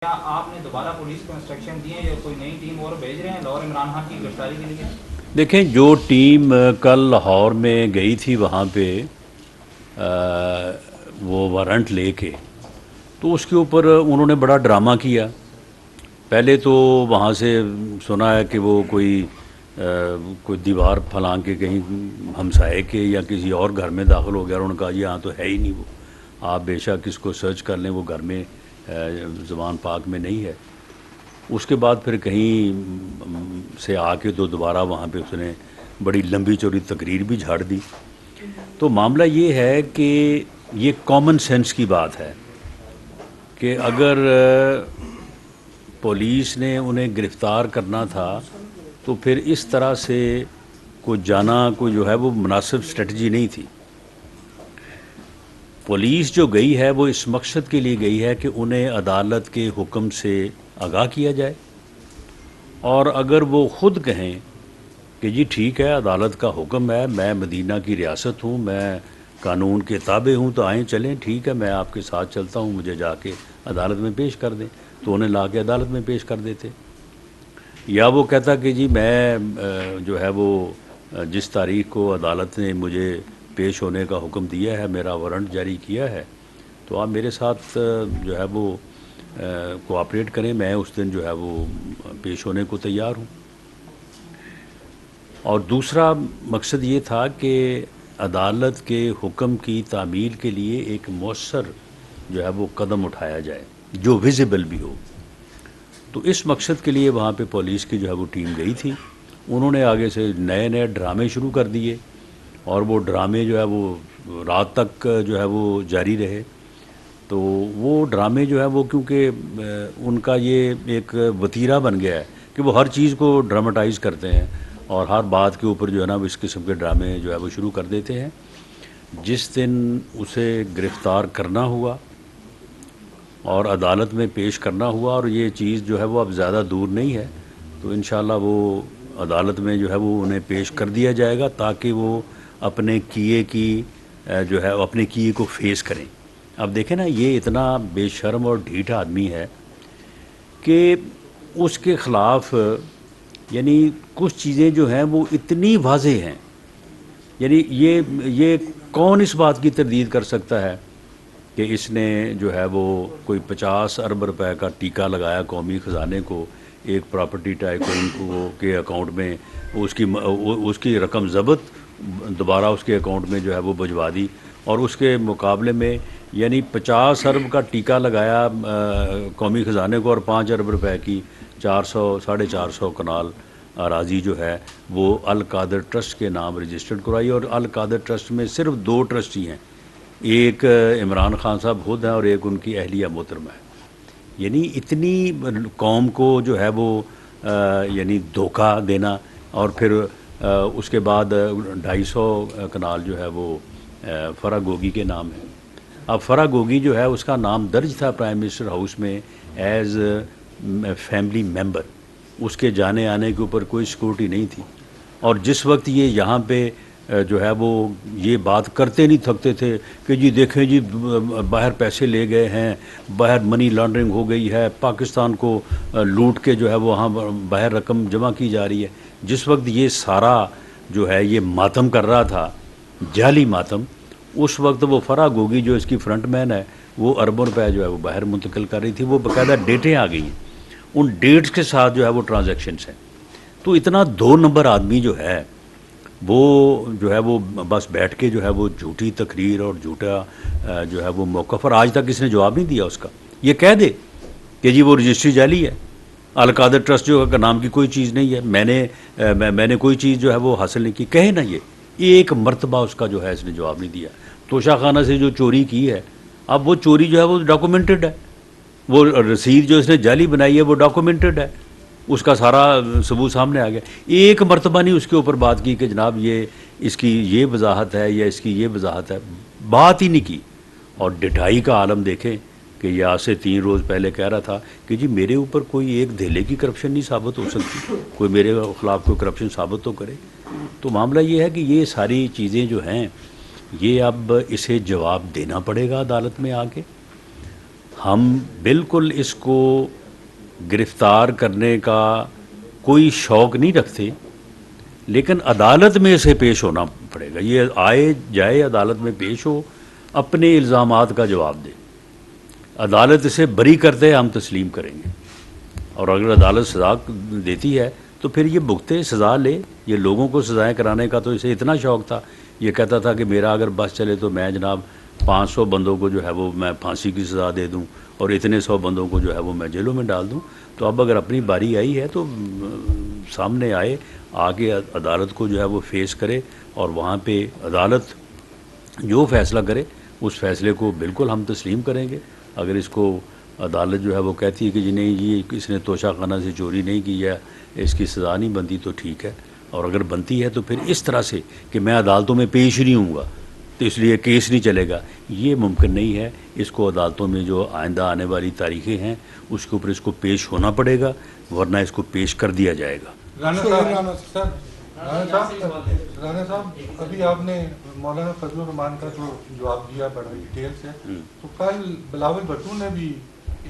کیا آپ نے دوبارہ پولیس کو انسٹرکشن دیے یا کوئی نئی ٹیم اور بھیج رہے ہیں لاہور عمران خان کی گرفتاری کے لیے؟ دیکھیں، جو ٹیم کل لاہور میں گئی تھی وہاں پہ وہ وارنٹ لے کے، تو اس کے اوپر انہوں نے بڑا ڈرامہ کیا. پہلے تو وہاں سے سنا ہے کہ وہ کوئی دیوار پھلانگ کے کہیں ہمسائے کے یا کسی اور گھر میں داخل ہو گیا، اور انہوں نے کہا یہاں تو ہے ہی نہیں وہ، آپ بے شک اس کو سرچ کر لیں، وہ گھر میں زبان پاک میں نہیں ہے. اس کے بعد پھر کہیں سے آ کے تو دوبارہ وہاں پہ اس نے بڑی لمبی چوڑی تقریر بھی جھاڑ دی. تو معاملہ یہ ہے کہ یہ کامن سینس کی بات ہے کہ اگر پولیس نے انہیں گرفتار کرنا تھا تو پھر اس طرح سے کوئی جانا کوئی جو ہے وہ مناسب اسٹریٹجی نہیں تھی. پولیس جو گئی ہے وہ اس مقصد کے لیے گئی ہے کہ انہیں عدالت کے حکم سے آگاہ کیا جائے، اور اگر وہ خود کہیں کہ جی ٹھیک ہے عدالت کا حکم ہے، میں مدینہ کی ریاست ہوں، میں قانون کے تابع ہوں، تو آئیں چلیں، ٹھیک ہے میں آپ کے ساتھ چلتا ہوں، مجھے جا کے عدالت میں پیش کر دیں، تو انہیں لا کے عدالت میں پیش کر دیتے. یا وہ کہتا کہ جی میں جو ہے وہ جس تاریخ کو عدالت نے مجھے پیش ہونے کا حکم دیا ہے، میرا وارنٹ جاری کیا ہے، تو آپ میرے ساتھ جو ہے وہ کوآپریٹ کریں، میں اس دن جو ہے وہ پیش ہونے کو تیار ہوں. اور دوسرا مقصد یہ تھا کہ عدالت کے حکم کی تعمیل کے لیے ایک مؤثر جو ہے وہ قدم اٹھایا جائے جو ویزیبل بھی ہو. تو اس مقصد کے لیے وہاں پہ پولیس کی جو ہے وہ ٹیم گئی تھی. انہوں نے آگے سے نئے نئے ڈرامے شروع کر دیے، اور وہ ڈرامے جو ہے وہ رات تک جو ہے وہ جاری رہے. تو وہ ڈرامے جو ہے وہ کیونکہ ان کا یہ ایک وتیرہ بن گیا ہے کہ وہ ہر چیز کو ڈراماٹائز کرتے ہیں، اور ہر بات کے اوپر جو ہے نا اس قسم کے ڈرامے جو ہے وہ شروع کر دیتے ہیں. جس دن اسے گرفتار کرنا ہوا اور عدالت میں پیش کرنا ہوا، اور یہ چیز جو ہے وہ اب زیادہ دور نہیں ہے، تو انشاءاللہ وہ عدالت میں جو ہے وہ انہیں پیش کر دیا جائے گا تاکہ وہ اپنے کیے کی جو ہے اپنے کیے کو فیس کریں. اب دیکھیں نا، یہ اتنا بے شرم اور ڈھیٹ آدمی ہے کہ اس کے خلاف یعنی کچھ چیزیں جو ہیں وہ اتنی واضح ہیں. یعنی یہ کون اس بات کی تردید کر سکتا ہے کہ اس نے جو ہے وہ کوئی 50 ارب روپے کا ٹیکہ لگایا قومی خزانے کو، ایک پراپرٹی ٹائکون کو کے اکاؤنٹ میں اس کی رقم ضبط دوبارہ اس کے اکاؤنٹ میں جو ہے وہ بھجوا دی، اور اس کے مقابلے میں یعنی 50 ارب کا ٹیکہ لگایا قومی خزانے کو، اور 5 ارب روپے کی 400-450 کنال اراضی جو ہے وہ القادر ٹرسٹ کے نام رجسٹرڈ کرائی. اور القادر ٹرسٹ میں صرف 2 ٹرسٹی ہیں، ایک عمران خان صاحب خود ہیں اور ایک ان کی اہلیہ محترمہ ہے. یعنی اتنی قوم کو جو ہے وہ یعنی دھوکہ دینا، اور پھر اس کے بعد 250 کنال جو ہے وہ فرا گوگی کے نام ہے. اب فرا گوگی جو ہے اس کا نام درج تھا پرائم منسٹر ہاؤس میں ایز فیملی ممبر، اس کے جانے آنے کے اوپر کوئی سیکورٹی نہیں تھی. اور جس وقت یہ یہاں پہ جو ہے وہ یہ بات کرتے نہیں تھکتے تھے کہ جی دیکھیں جی باہر پیسے لے گئے ہیں، باہر منی لانڈرنگ ہو گئی ہے، پاکستان کو لوٹ کے جو ہے وہ وہاں باہر رقم جمع کی جا رہی ہے، جس وقت یہ سارا جو ہے یہ ماتم کر رہا تھا، جعلی ماتم، اس وقت وہ فرا گوگی جو اس کی فرنٹ مین ہے وہ اربوں روپے جو ہے وہ باہر منتقل کر رہی تھی. وہ باقاعدہ ڈیٹیں آ گئی ہیں، ان ڈیٹس کے ساتھ جو ہے وہ ٹرانزیکشنس ہیں. تو اتنا 2 نمبر آدمی جو ہے وہ بس بیٹھ کے جو ہے وہ جھوٹی تقریر اور جھوٹا جو ہے وہ موقف، اور آج تک اس نے جواب نہیں دیا اس کا. یہ کہہ دے کہ جی وہ رجسٹری جعلی ہے، القادر ٹرسٹ جو کا نام کی کوئی چیز نہیں ہے، میں نے کوئی چیز جو ہے وہ حاصل نہیں کی، کہے نا. یہ ایک مرتبہ اس کا جو ہے اس نے جواب نہیں دیا. توشہ خانہ سے جو چوری کی ہے، اب وہ چوری جو ہے وہ ڈاکومنٹڈ ہے، وہ رسید جو اس نے جعلی بنائی ہے وہ ڈاکومنٹڈ ہے، اس کا سارا ثبوت سامنے آ گیا. ایک مرتبہ نہیں اس کے اوپر بات کی کہ جناب یہ اس کی یہ وضاحت ہے یا اس کی یہ وضاحت ہے، بات ہی نہیں کی. اور ڈٹائی کا عالم دیکھیں کہ یہ آج سے 3 روز پہلے کہہ رہا تھا کہ جی میرے اوپر کوئی ایک دھیلے کی کرپشن نہیں ثابت ہو سکتی، کوئی میرے خلاف کوئی کرپشن ثابت تو کرے. تو معاملہ یہ ہے کہ یہ ساری چیزیں جو ہیں یہ اب اسے جواب دینا پڑے گا عدالت میں آ کے. ہم بالکل اس کو گرفتار کرنے کا کوئی شوق نہیں رکھتے، لیکن عدالت میں اسے پیش ہونا پڑے گا. یہ آئے جائے عدالت میں پیش ہو، اپنے الزامات کا جواب دے. عدالت اسے بری کرتے ہم تسلیم کریں گے، اور اگر عدالت سزا دیتی ہے تو پھر یہ بھگتے، سزا لے. یہ لوگوں کو سزائیں کرانے کا تو اسے اتنا شوق تھا، یہ کہتا تھا کہ میرا اگر بس چلے تو میں جناب 500 بندوں کو جو ہے وہ میں پھانسی کی سزا دے دوں، اور اتنے 100 بندوں کو جو ہے وہ میں جیلوں میں ڈال دوں. تو اب اگر اپنی باری آئی ہے تو سامنے آئے، آگے عدالت کو جو ہے وہ فیس کرے، اور وہاں پہ عدالت جو فیصلہ کرے اس فیصلے کو بالکل ہم تسلیم کریں گے. اگر اس کو عدالت جو ہے وہ کہتی ہے کہ جی نہیں یہ اس نے توشہ خانہ سے چوری نہیں کی ہے، اس کی سزا نہیں بنتی، تو ٹھیک ہے. اور اگر بنتی ہے تو پھر اس طرح سے کہ میں عدالتوں میں پیش نہیں ہوں گا تو اس لیے کیس نہیں چلے گا، یہ ممکن نہیں ہے. اس کو عدالتوں میں جو آئندہ آنے والی تاریخیں ہیں اس کے اوپر اس کو پیش ہونا پڑے گا، ورنہ اس کو پیش کر دیا جائے گا. رانا صاحب ابھی آپ نے مولانا فضل الرحمان کا جو جواب دیا بڑا ڈیٹیل سے، تو کل بلاول بھٹو نے بھی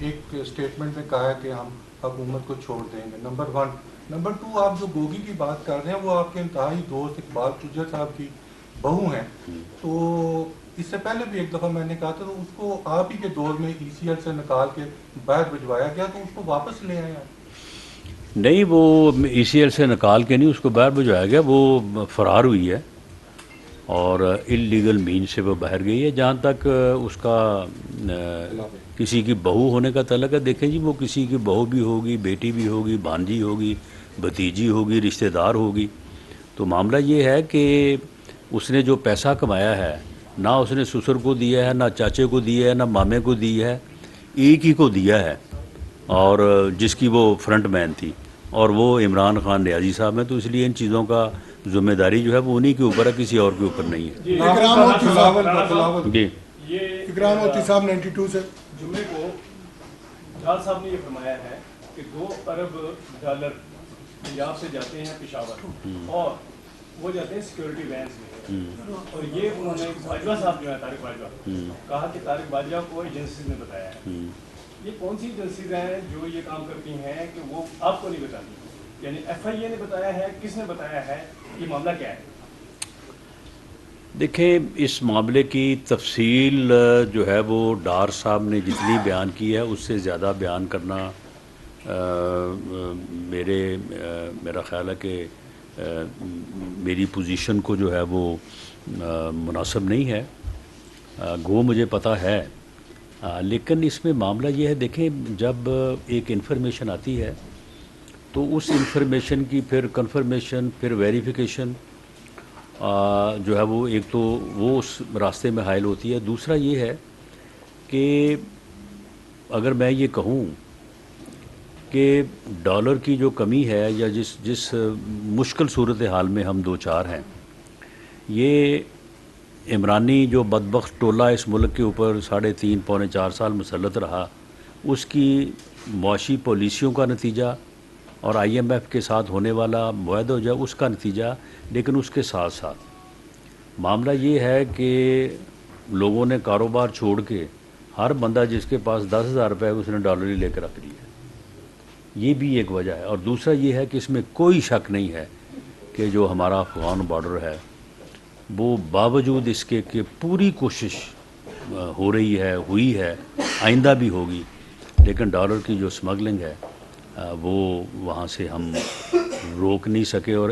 ایک اسٹیٹمنٹ میں کہا ہے کہ ہم حکومت کو چھوڑ دیں گے. نمبر 1. نمبر 2، آپ جو گوگی کی بات کر رہے ہیں وہ آپ کے انتہائی دوست اقبال چجر صاحب کی بہو ہیں. تو اس سے پہلے بھی ایک دفعہ میں نے کہا تھا تو اس کو آپ ہی کے دور میں ECL سے نکال کے باہر بھجوایا گیا، تو اس کو واپس لے آئے ہیں. نہیں، وہ ECL سے نکال کے نہیں، اس کو باہر بھجوایا گیا. وہ فرار ہوئی ہے اور اللیگل مین سے وہ باہر گئی ہے. جہاں تک اس کا کسی کی بہو ہونے کا تعلق ہے، دیکھیں جی وہ کسی کی بہو بھی ہوگی، بیٹی بھی ہوگی، بھانجی ہوگی، بھتیجی ہوگی، رشتہ دار ہوگی. تو معاملہ یہ ہے کہ اس نے جو پیسہ کمایا ہے، نہ اس نے سسر کو دیا ہے، نہ چاچے کو دیا ہے، نہ مامے کو دیا ہے، ایک ہی کو دیا ہے، اور جس کی وہ فرنٹ مین تھی، اور وہ عمران خان ریاضی صاحب ہیں. تو اس لیے ان چیزوں کا ذمہ داری جو ہے وہ انہی کے اوپر ہے، کسی اور کے اوپر نہیں ہے. جی اکرام ہوتی صاحب 92 سے جمعے کو جال صاحب نے یہ فرمایا ہے کہ $2 ارب پنجاب سے جاتے ہیں پشاور، اور وہ جاتے ہیں سیکورٹی وینس میں. اور یہ انہوں نے باجوہ صاحب جو ہے طارق باجوہ کہا کہ طارق باجوہ کو ایجنسیز نے بتایا ہے. یہ کون سی ایجنسیز ہیں جو یہ کام کرتی ہیں کہ وہ آپ کو نہیں بتاتی؟ یعنی FIA نے بتایا ہے، کس نے بتایا ہے، یہ معاملہ کیا ہے؟ دیکھیں، اس معاملے کی تفصیل جو ہے وہ ڈار صاحب نے جتنی بیان کی ہے اس سے زیادہ بیان کرنا میرا خیال ہے کہ میری پوزیشن کو جو ہے وہ مناسب نہیں ہے. گو مجھے پتہ ہے، لیکن اس میں معاملہ یہ ہے، دیکھیں جب ایک انفارمیشن آتی ہے تو اس انفارمیشن کی پھر کنفرمیشن، پھر ویریفیکیشن جو ہے وہ ایک تو وہ اس راستے میں حائل ہوتی ہے. دوسرا یہ ہے کہ اگر میں یہ کہوں کہ ڈالر کی جو کمی ہے یا جس مشکل صورتحال میں ہم دو چار ہیں، یہ عمرانی جو بدبخت ٹولہ اس ملک کے اوپر 3.5 پونے 4 سال مسلط رہا، اس کی معاشی پالیسیوں کا نتیجہ، اور IMF کے ساتھ ہونے والا معاہدہ جو ہے اس کا نتیجہ. لیکن اس کے ساتھ ساتھ معاملہ یہ ہے کہ لوگوں نے کاروبار چھوڑ کے، ہر بندہ جس کے پاس 10,000 روپے ہے اس نے ڈالر ہی لے کے رکھ لیا. یہ بھی ایک وجہ ہے. اور دوسرا یہ ہے کہ اس میں کوئی شک نہیں ہے کہ جو ہمارا افغان بارڈر ہے وہ باوجود اس کے کہ پوری کوشش ہو رہی ہے، ہوئی ہے، آئندہ بھی ہوگی، لیکن ڈالر کی جو سمگلنگ ہے وہ وہاں سے ہم روک نہیں سکے. اور